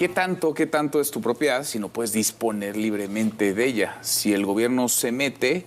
qué tanto es tu propiedad si no puedes disponer libremente de ella? Si el gobierno se mete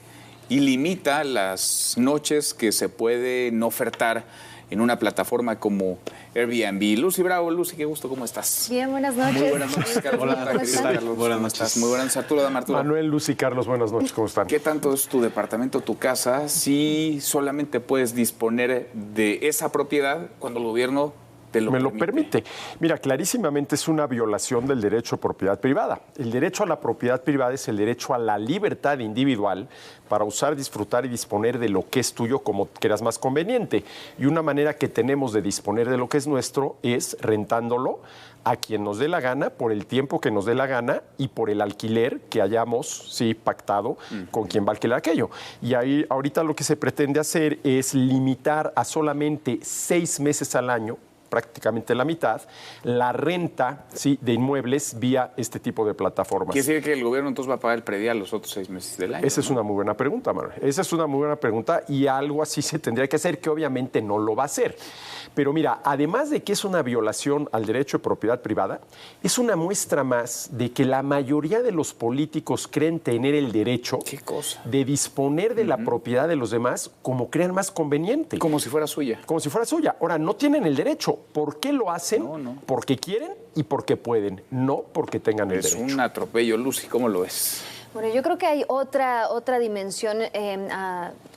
y limita las noches que se pueden ofertar en una plataforma como Airbnb. Lucy Bravo, Lucy, qué gusto, ¿cómo estás? Bien, buenas noches. Muy buenas noches, Carlos. Hola, Carlos, buenas noches. Muy buenas noches, Arturo Dama. Arturo. Manuel, Lucy, Carlos, buenas noches, ¿cómo están? ¿Qué tanto es tu departamento, tu casa, si solamente puedes disponer de esa propiedad cuando el gobierno me lo permite? Mira, clarísimamente es una violación del derecho a propiedad privada. El derecho a la propiedad privada es el derecho a la libertad individual para usar, disfrutar y disponer de lo que es tuyo como creas más conveniente. Y una manera que tenemos de disponer de lo que es nuestro es rentándolo a quien nos dé la gana, por el tiempo que nos dé la gana y por el alquiler que hayamos pactado con quien va a alquilar aquello. Y ahí ahorita lo que se pretende hacer es limitar a solamente 6 meses al año, prácticamente la mitad, la renta de inmuebles vía este tipo de plataformas. ¿Quiere decir que el gobierno entonces va a pagar el predial los otros 6 meses del año? Esa es una muy buena pregunta, Manuel. Esa es una muy buena pregunta y algo así se tendría que hacer, que obviamente no lo va a hacer. Pero mira, además de que es una violación al derecho de propiedad privada, es una muestra más de que la mayoría de los políticos creen tener el derecho de disponer de la propiedad de los demás como crean más conveniente. Como si fuera suya. Como si fuera suya. Ahora, no tienen el derecho. ¿Por qué lo hacen? No. Porque quieren y porque pueden, no porque tengan el derecho. Es un atropello, Lucy, ¿cómo lo ves? Bueno, yo creo que hay otra dimensión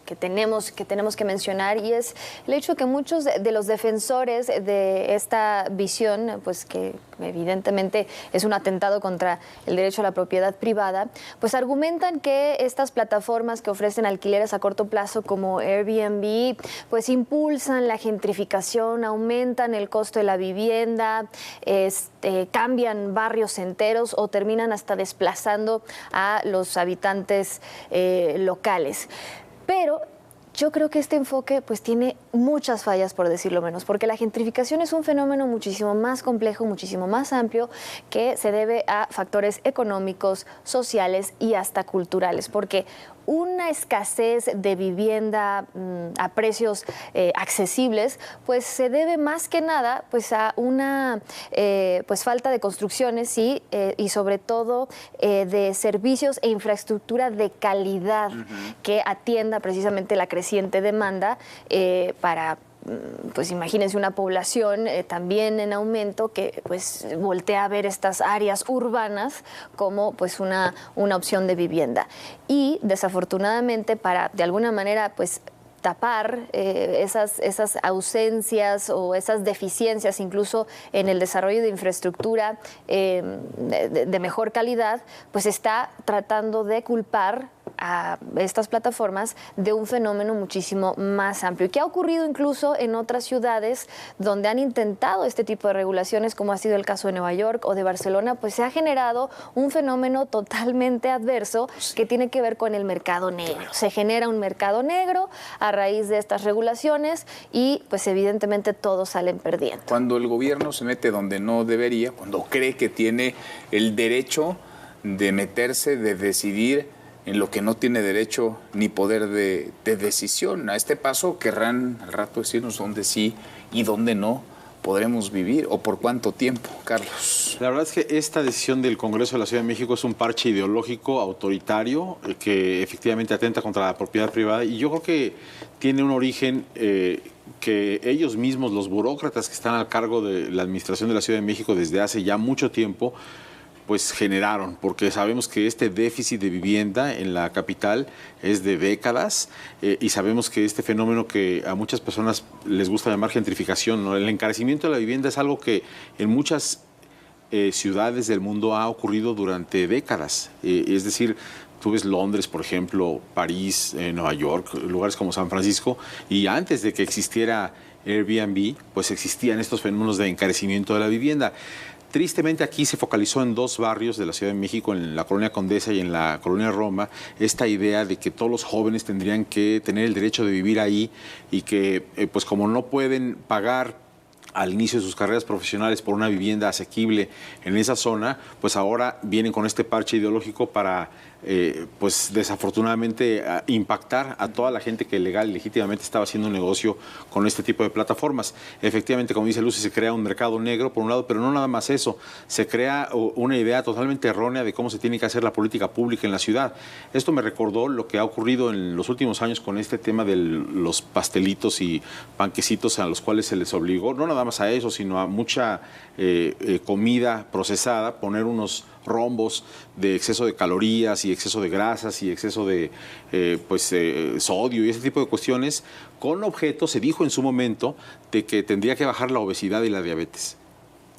que tenemos que mencionar, y es el hecho que muchos de los defensores de esta visión, pues que evidentemente es un atentado contra el derecho a la propiedad privada, pues argumentan que estas plataformas que ofrecen alquileres a corto plazo como Airbnb, pues impulsan la gentrificación, aumentan el costo de la vivienda, cambian barrios enteros o terminan hasta desplazando a los habitantes locales. Pero yo creo que este enfoque pues tiene muchas fallas, por decirlo menos, porque la gentrificación es un fenómeno muchísimo más complejo, muchísimo más amplio, que se debe a factores económicos, sociales y hasta culturales, porque una escasez de vivienda a precios accesibles, pues se debe más que nada pues a una pues falta de construcciones y sobre todo de servicios e infraestructura de calidad que atienda precisamente la creciente demanda para, pues imagínense, una población también en aumento que pues voltea a ver estas áreas urbanas como pues una opción de vivienda. Y desafortunadamente, para de alguna manera pues tapar esas ausencias o esas deficiencias incluso en el desarrollo de infraestructura de mejor calidad, pues está tratando de culpar a estas plataformas de un fenómeno muchísimo más amplio, y que ha ocurrido incluso en otras ciudades donde han intentado este tipo de regulaciones, como ha sido el caso de Nueva York o de Barcelona. Pues se ha generado un fenómeno totalmente adverso que tiene que ver con el mercado negro. Se genera un mercado negro a raíz de estas regulaciones y pues evidentemente todos salen perdiendo. Cuando el gobierno se mete donde no debería, cuando cree que tiene el derecho de meterse, de decidir en lo que no tiene derecho ni poder de decisión. A este paso querrán al rato decirnos dónde sí y dónde no podremos vivir o por cuánto tiempo, Carlos. La verdad es que esta decisión del Congreso de la Ciudad de México es un parche ideológico autoritario que efectivamente atenta contra la propiedad privada, y yo creo que tiene un origen que ellos mismos, los burócratas que están al cargo de la administración de la Ciudad de México desde hace ya mucho tiempo, pues generaron, porque sabemos que este déficit de vivienda en la capital es de décadas, y sabemos que este fenómeno que a muchas personas les gusta llamar gentrificación, ¿no? El encarecimiento de la vivienda es algo que en muchas ciudades del mundo ha ocurrido durante décadas, es decir, tú ves Londres, por ejemplo, París, Nueva York, lugares como San Francisco, y antes de que existiera Airbnb, pues existían estos fenómenos de encarecimiento de la vivienda. Tristemente aquí se focalizó en 2 barrios de la Ciudad de México, en la Colonia Condesa y en la Colonia Roma, esta idea de que todos los jóvenes tendrían que tener el derecho de vivir ahí y que pues como no pueden pagar al inicio de sus carreras profesionales por una vivienda asequible en esa zona, pues ahora vienen con este parche ideológico para pues desafortunadamente impactar a toda la gente que legal y legítimamente estaba haciendo un negocio con este tipo de plataformas. Efectivamente, como dice Lucy, se crea un mercado negro por un lado, pero no nada más eso, se crea una idea totalmente errónea de cómo se tiene que hacer la política pública en la ciudad. Esto me recordó lo que ha ocurrido en los últimos años con este tema de los pastelitos y panquecitos a los cuales se les obligó, no nada más a eso, sino a mucha comida procesada, poner unos rombos de exceso de calorías y exceso de grasas y exceso de sodio y ese tipo de cuestiones, con objeto, se dijo en su momento, de que tendría que bajar la obesidad y la diabetes.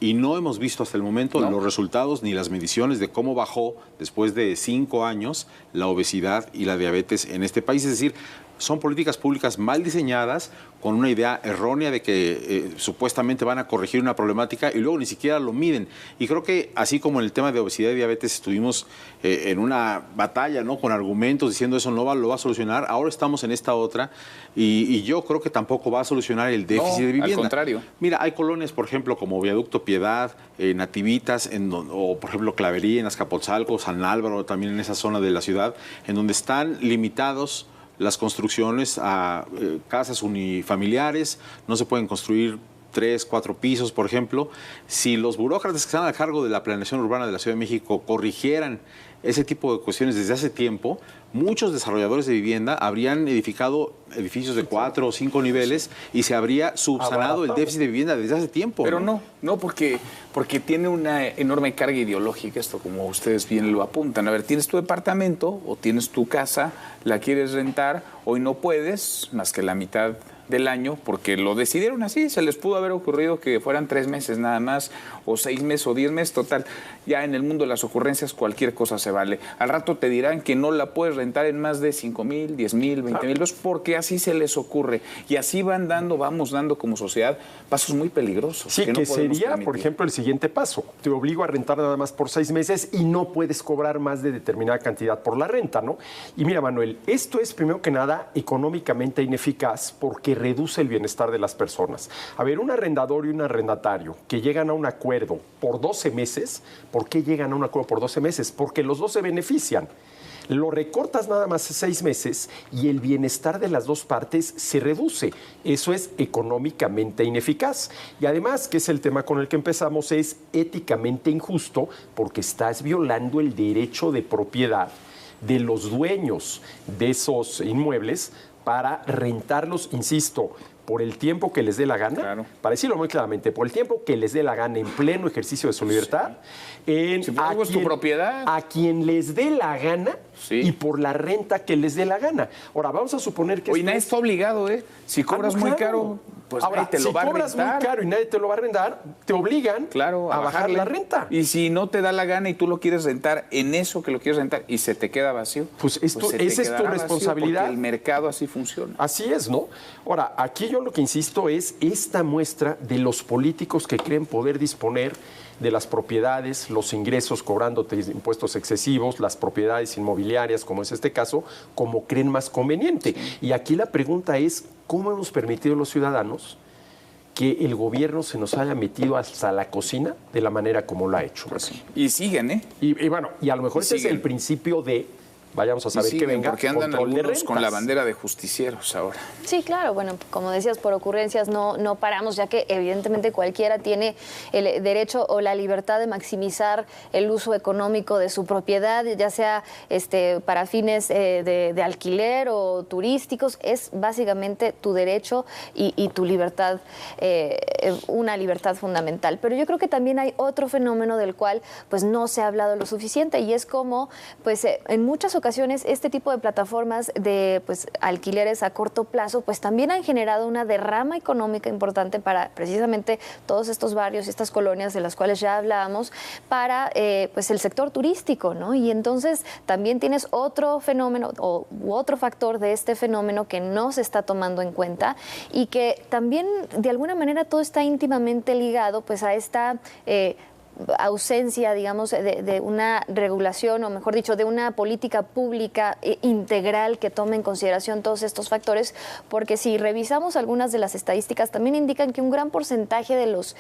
Y no hemos visto hasta el momento los resultados ni las mediciones de cómo bajó después de 5 años la obesidad y la diabetes en este país. Es decir, son políticas públicas mal diseñadas, con una idea errónea de que supuestamente van a corregir una problemática y luego ni siquiera lo miden. Y creo que así como en el tema de obesidad y diabetes estuvimos en una batalla, ¿no?, con argumentos diciendo eso no lo va a solucionar, ahora estamos en esta otra y yo creo que tampoco va a solucionar el déficit de vivienda. Al contrario. Mira, hay colonias, por ejemplo, como Viaducto Piedad, Nativitas, o por ejemplo Clavería en Azcapotzalco, San Álvaro, también en esa zona de la ciudad, en donde están limitados las construcciones a casas unifamiliares, no se pueden construir 3, 4 pisos, por ejemplo. Si los burócratas que están a cargo de la planeación urbana de la Ciudad de México corrigieran ese tipo de cuestiones desde hace tiempo, muchos desarrolladores de vivienda habrían edificado edificios de 4 o 5 niveles y se habría subsanado el déficit de vivienda desde hace tiempo. Pero no, porque tiene una enorme carga ideológica esto, como ustedes bien lo apuntan. A ver, tienes tu departamento o tienes tu casa, la quieres rentar, hoy no puedes más que la mitad del año, porque lo decidieron así, se les pudo haber ocurrido que fueran 3 meses nada más, o 6 meses, o 10 meses, total. Ya en el mundo de las ocurrencias cualquier cosa se vale. Al rato te dirán que no la puedes rentar en más de 5,000, 10,000, 20,000 pesos, porque así se les ocurre. Y así vamos dando como sociedad pasos muy peligrosos. Sí, que no sería, permitir. por ejemplo, el siguiente paso. Te obligo a rentar nada más por 6 meses y no puedes cobrar más de determinada cantidad por la renta, ¿no? Y mira, Manuel, esto es primero que nada económicamente ineficaz porque reduce el bienestar de las personas. A ver, un arrendador y un arrendatario que llegan a un acuerdo por 12 meses, ¿por qué llegan a un acuerdo por 12 meses? Porque los dos se benefician. Lo recortas nada más 6 meses y el bienestar de las dos partes se reduce. Eso es económicamente ineficaz. Y además, que es el tema con el que empezamos, es éticamente injusto porque estás violando el derecho de propiedad de los dueños de esos inmuebles para rentarlos, insisto, por el tiempo que les dé la gana, claro, para decirlo muy claramente, por el tiempo que les dé la gana en pleno ejercicio de su libertad, sí. Si algo es tu propiedad, a quien les dé la gana, sí, y por la renta que les dé la gana. Ahora, vamos a suponer que... Oye, nadie está obligado, ¿eh? Si cobras muy caro, pues ahora, nadie te lo va a rentar. Si cobras muy caro y nadie te lo va a arrendar, te obligan, claro, a bajar la renta. Y si no te da la gana y tú lo quieres rentar en eso que lo quieres rentar y se te queda vacío, pues esa es tu responsabilidad. Porque el mercado así funciona. Así es, ¿no? Ahora, aquí yo lo que insisto es esta muestra de los políticos que creen poder disponer de las propiedades, los ingresos cobrándote impuestos excesivos, las propiedades inmobiliarias, como es este caso, como creen más conveniente. Sí. Y aquí la pregunta es, ¿cómo hemos permitido los ciudadanos que el gobierno se nos haya metido hasta la cocina de la manera como lo ha hecho? Pues sí. Y siguen, ¿eh? Y bueno, y a lo mejor ese es el principio de... Vayamos a saber que venga porque andan algunos con la bandera de justicieros ahora. Sí, claro, bueno, como decías, por ocurrencias no paramos, ya que evidentemente cualquiera tiene el derecho o la libertad de maximizar el uso económico de su propiedad, ya sea para fines de alquiler o turísticos. Es básicamente tu derecho y tu libertad, una libertad fundamental. Pero yo creo que también hay otro fenómeno del cual pues no se ha hablado lo suficiente, y es como pues en muchas ocasiones este tipo de plataformas de pues alquileres a corto plazo pues también han generado una derrama económica importante para precisamente todos estos barrios y estas colonias de las cuales ya hablábamos, para pues el sector turístico, ¿no? Y entonces también tienes otro fenómeno u otro factor de este fenómeno que no se está tomando en cuenta, y que también de alguna manera todo está íntimamente ligado pues a esta ausencia, digamos, de una regulación, o mejor dicho, de una política pública integral que tome en consideración todos estos factores, porque si revisamos algunas de las estadísticas, también indican que un gran porcentaje de los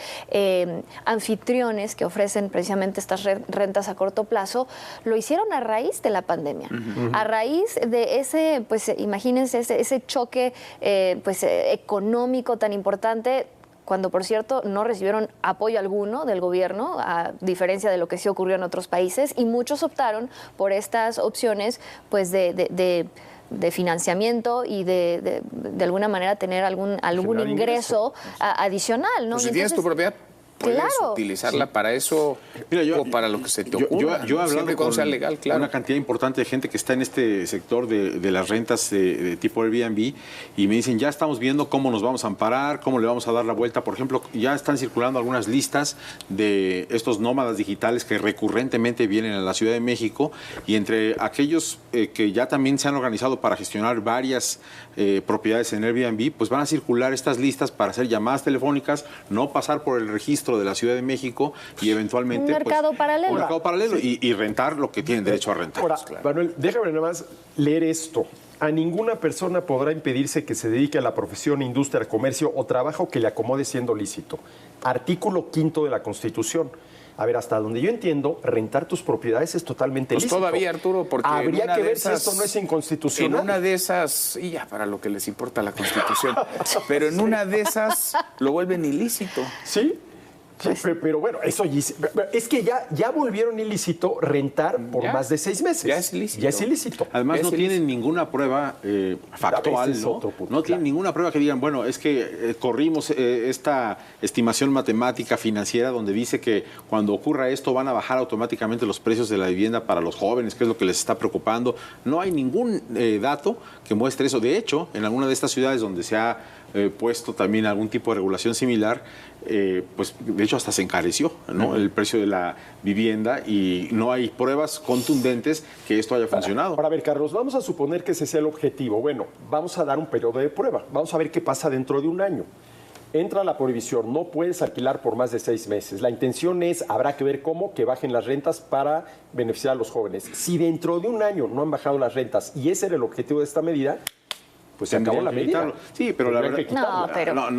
anfitriones que ofrecen precisamente estas rentas a corto plazo lo hicieron a raíz de la pandemia, a raíz de ese, pues imagínense, ese choque económico tan importante, cuando, por cierto, no recibieron apoyo alguno del gobierno, a diferencia de lo que sí ocurrió en otros países, y muchos optaron por estas opciones pues de financiamiento y de alguna manera tener algún ingreso adicional, ¿no? Pues si tienes tu propiedad, puedes utilizarla para eso, o para lo que se te ocurra. Yo he hablado con sea legal, claro, una cantidad importante de gente que está en este sector de las rentas de tipo Airbnb, y me dicen, ya estamos viendo cómo nos vamos a amparar, cómo le vamos a dar la vuelta. Por ejemplo, ya están circulando algunas listas de estos nómadas digitales que recurrentemente vienen a la Ciudad de México, y entre aquellos que ya también se han organizado para gestionar varias propiedades en Airbnb, pues van a circular estas listas para hacer llamadas telefónicas, no pasar por el registro de la Ciudad de México, y eventualmente un mercado paralelo. Un mercado paralelo, y rentar lo que tienen derecho a rentar. Ahora, claro. Manuel, déjame nada más leer esto. A ninguna persona podrá impedirse que se dedique a la profesión, industria, comercio o trabajo que le acomode siendo lícito. Artículo 5 de la Constitución. A ver, hasta donde yo entiendo, rentar tus propiedades es totalmente lícito. Todavía, Arturo, porque habría que ver si esto no es inconstitucional. En una de esas, y ya para lo que les importa la Constitución, pero en una de esas lo vuelven ilícito. ¿Sí? Sí, pero bueno, eso es que ya volvieron ilícito rentar por más de 6 meses. Ya es ilícito. Ya es ilícito. Además, no tienen ninguna prueba factual, ¿no? No tienen ninguna prueba que digan, bueno, es que corrimos esta estimación matemática financiera donde dice que cuando ocurra esto van a bajar automáticamente los precios de la vivienda para los jóvenes, que es lo que les está preocupando. No hay ningún dato que muestre eso. De hecho, en alguna de estas ciudades donde se ha puesto también algún tipo de regulación similar, pues de hecho hasta se encareció, ¿no? El precio de la vivienda, y no hay pruebas contundentes que esto haya funcionado. Ahora, a ver, Carlos, vamos a suponer que ese sea el objetivo. Bueno, vamos a dar un periodo de prueba. Vamos a ver qué pasa dentro de un año. Entra la prohibición, no puedes alquilar por más de 6 meses. La intención es, habrá que ver cómo, que bajen las rentas para beneficiar a los jóvenes. Si dentro de un año no han bajado las rentas y ese era el objetivo de esta medida, pues se acabó la medida. Sí, pero la verdad,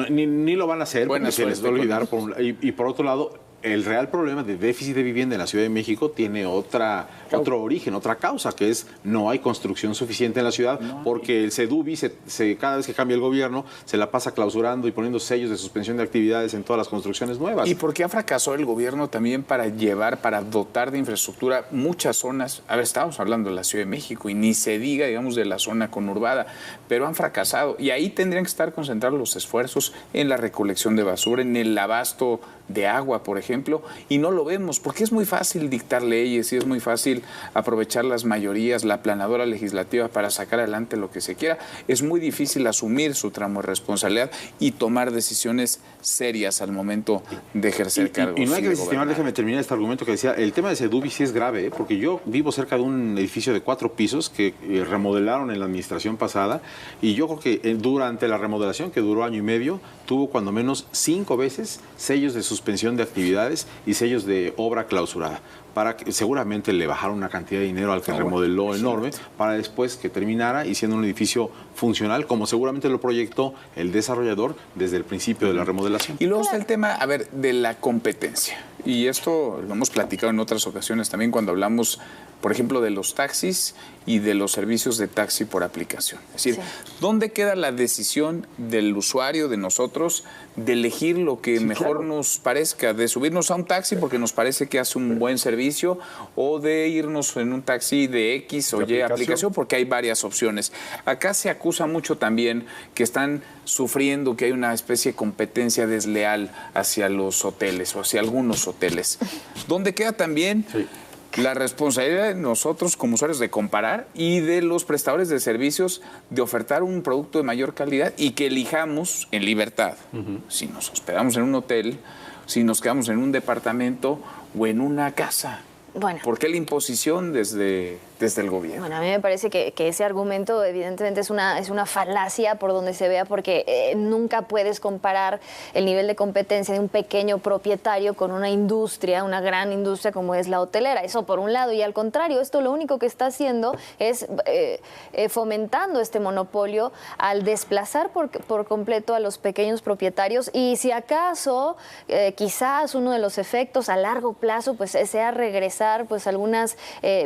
ni lo van a hacer, porque se les va a olvidar. Y por otro lado, el real problema de déficit de vivienda en la Ciudad de México tiene otro origen, otra causa, que es no hay construcción suficiente en la ciudad, porque el CEDUBI, cada vez que cambia el gobierno, se la pasa clausurando y poniendo sellos de suspensión de actividades en todas las construcciones nuevas. ¿Y por qué ha fracasado el gobierno también para dotar de infraestructura muchas zonas? A ver, estábamos hablando de la Ciudad de México y ni se diga, digamos, de la zona conurbada, pero han fracasado. Y ahí tendrían que estar concentrados los esfuerzos en la recolección de basura, en el abasto de agua, por ejemplo, y no lo vemos, porque es muy fácil dictar leyes y es muy fácil aprovechar las mayorías, la aplanadora legislativa para sacar adelante lo que se quiera. Es muy difícil asumir su tramo de responsabilidad y tomar decisiones serias al momento de ejercer cargos. Y no hay que desestimar, déjeme terminar este argumento que decía, el tema de CEDUBI sí es grave, porque yo vivo cerca de un edificio de 4 pisos que remodelaron en la administración pasada, y yo creo que durante la remodelación, que duró 1 año y medio, tuvo cuando menos 5 veces sellos de suspensión de actividades y sellos de obra clausurada, para que seguramente le bajaron una cantidad de dinero al que remodeló enorme, para después que terminara y siendo un edificio funcional, como seguramente lo proyectó el desarrollador desde el principio de la remodelación. Y luego está el tema, a ver, de la competencia. Y esto lo hemos platicado en otras ocasiones también cuando hablamos, por ejemplo, de los taxis y de los servicios de taxi por aplicación. Es decir, ¿dónde queda la decisión del usuario, de nosotros, de elegir lo que mejor nos parezca, de subirnos a un taxi porque nos parece que hace un buen servicio, o de irnos en un taxi de X o Y aplicación, porque hay varias opciones? Acá se acusa mucho también que están sufriendo, que hay una especie de competencia desleal hacia los hoteles o hacia algunos hoteles. ¿Dónde queda también la responsabilidad de nosotros como usuarios de comparar y de los prestadores de servicios de ofertar un producto de mayor calidad y que elijamos en libertad si nos hospedamos en un hotel, si nos quedamos en un departamento o en una casa? Bueno. ¿Por qué la imposición desde desde el gobierno. Bueno, a mí me parece que ese argumento evidentemente es una falacia por donde se vea, porque nunca puedes comparar el nivel de competencia de un pequeño propietario con una industria, una gran industria como es la hotelera. Eso por un lado, y al contrario, esto lo único que está haciendo es fomentando este monopolio al desplazar por completo a los pequeños propietarios, y si acaso quizás uno de los efectos a largo plazo pues sea regresar pues algunas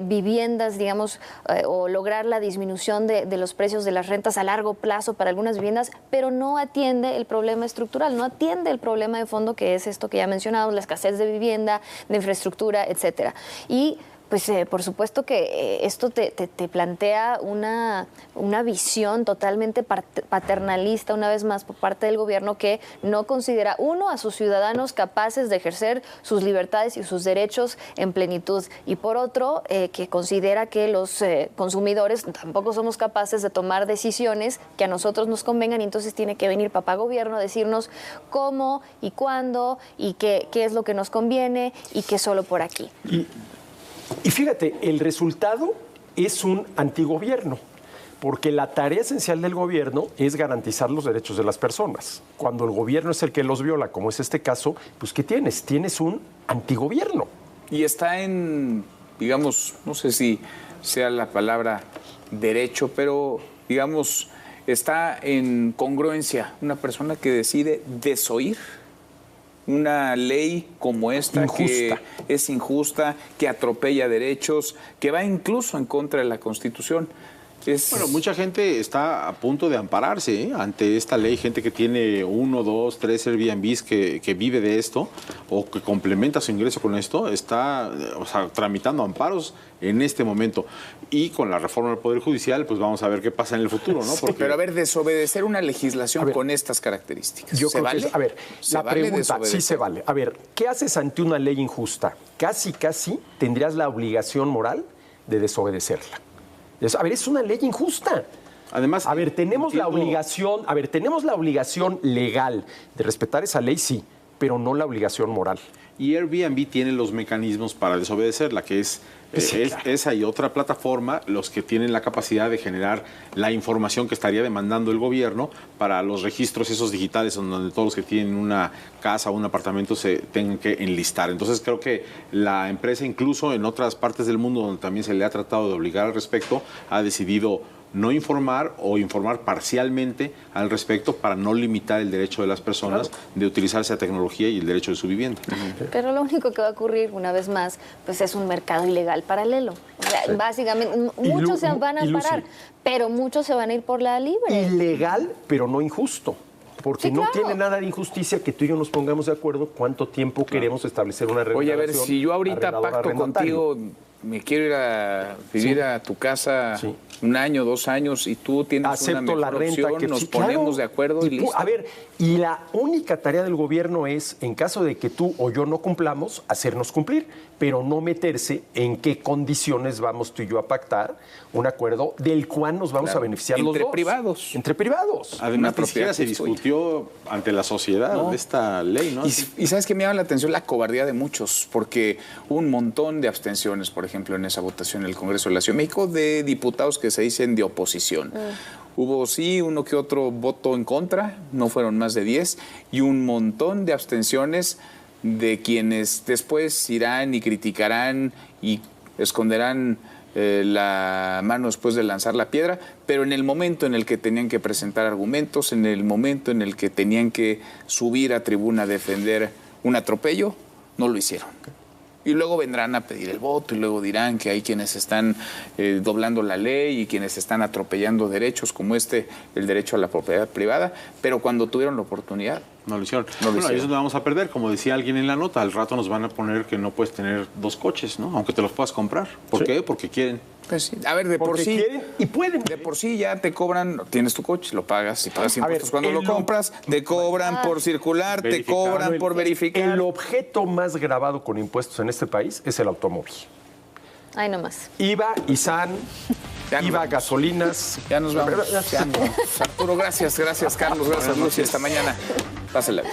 viviendas, digamos, o lograr la disminución de los precios de las rentas a largo plazo para algunas viviendas, pero no atiende el problema estructural, no atiende el problema de fondo, que es esto que ya mencionamos, la escasez de vivienda, de infraestructura, etcétera. Y pues por supuesto que esto te plantea una visión totalmente paternalista, una vez más, por parte del gobierno, que no considera, uno, a sus ciudadanos capaces de ejercer sus libertades y sus derechos en plenitud, y por otro, que considera que los consumidores tampoco somos capaces de tomar decisiones que a nosotros nos convengan, y entonces tiene que venir papá gobierno a decirnos cómo y cuándo y qué es lo que nos conviene y qué solo por aquí. Y fíjate, el resultado es un antigobierno, porque la tarea esencial del gobierno es garantizar los derechos de las personas. Cuando el gobierno es el que los viola, como es este caso, pues ¿qué tienes? Tienes un antigobierno. Y está en, digamos, no sé si sea la palabra derecho, pero digamos, está en congruencia una persona que decide desoír una ley como esta, que es injusta, que atropella derechos, que va incluso en contra de la Constitución. Bueno, mucha gente está a punto de ampararse ante esta ley, gente que tiene 1, 2, 3 Airbnbs que vive de esto o que complementa su ingreso con esto, está tramitando amparos en este momento. Y con la reforma del Poder Judicial, pues vamos a ver qué pasa en el futuro, ¿no? Porque... Pero a ver, desobedecer una legislación con estas características, yo ¿se creo vale? Que a ver, ¿Se la vale pregunta, sí se vale. A ver, ¿qué haces ante una ley injusta? Casi tendrías la obligación moral de desobedecerla. A ver, es una ley injusta. Además, tenemos la obligación legal de respetar esa ley, sí, pero no la obligación moral. Y Airbnb tiene los mecanismos para desobedecerla, que es esa y otra plataforma los que tienen la capacidad de generar la información que estaría demandando el gobierno para los registros esos digitales donde todos los que tienen una casa o un apartamento se tengan que enlistar. Entonces creo que la empresa, incluso en otras partes del mundo donde también se le ha tratado de obligar al respecto, ha decidido no informar o informar parcialmente al respecto para no limitar el derecho de las personas de utilizar esa tecnología y el derecho de su vivienda. Pero lo único que va a ocurrir, una vez más, pues es un mercado ilegal paralelo. O sea, básicamente, muchos se van a parar, pero muchos se van a ir por la libre. Ilegal, pero no injusto. Porque no tiene nada de injusticia que tú y yo nos pongamos de acuerdo cuánto tiempo queremos establecer una relación. Oye, a ver, si yo ahorita pacto contigo, me quiero ir a vivir a tu casa 1 año, 2 años, y tú tienes una mejor la renta opción, nos ponemos de acuerdo y listo. A ver, y la única tarea del gobierno es, en caso de que tú o yo no cumplamos, hacernos cumplir, pero no meterse en qué condiciones vamos tú y yo a pactar un acuerdo del cual nos vamos a beneficiar los dos. Entre privados. Además, ni siquiera se discutió ante la sociedad de esta ley, ¿no? Y ¿sabes qué me llama la atención? La cobardía de muchos, porque hubo un montón de abstenciones, por ejemplo, en esa votación en el Congreso de la Ciudad de México, de diputados que se dicen de oposición. Hubo uno que otro voto en contra, no fueron más de 10, y un montón de abstenciones de quienes después irán y criticarán y esconderán la mano después de lanzar la piedra, pero en el momento en el que tenían que presentar argumentos, en el momento en el que tenían que subir a tribuna a defender un atropello, no lo hicieron. Y luego vendrán a pedir el voto y luego dirán que hay quienes están doblando la ley y quienes están atropellando derechos como el derecho a la propiedad privada, pero cuando tuvieron la oportunidad, no lo hicieron. Eso lo vamos a perder. Como decía alguien en la nota, al rato nos van a poner que no puedes tener 2 coches, ¿no? Aunque te los puedas comprar. ¿Por qué? Porque quieren. Pues sí. A ver, de por sí. Quieren y pueden. De por sí ya te cobran, tienes tu coche, lo pagas y pagas impuestos. Cuando lo compras, te cobran por circular, te cobran por verificar. El objeto más grabado con impuestos en este país es el automóvil. Ay, nomás. IVA, ISAN, IVA, gasolinas. Ya nos vamos. Arturo, gracias Carlos, gracias Lucy, hasta mañana. Pásela.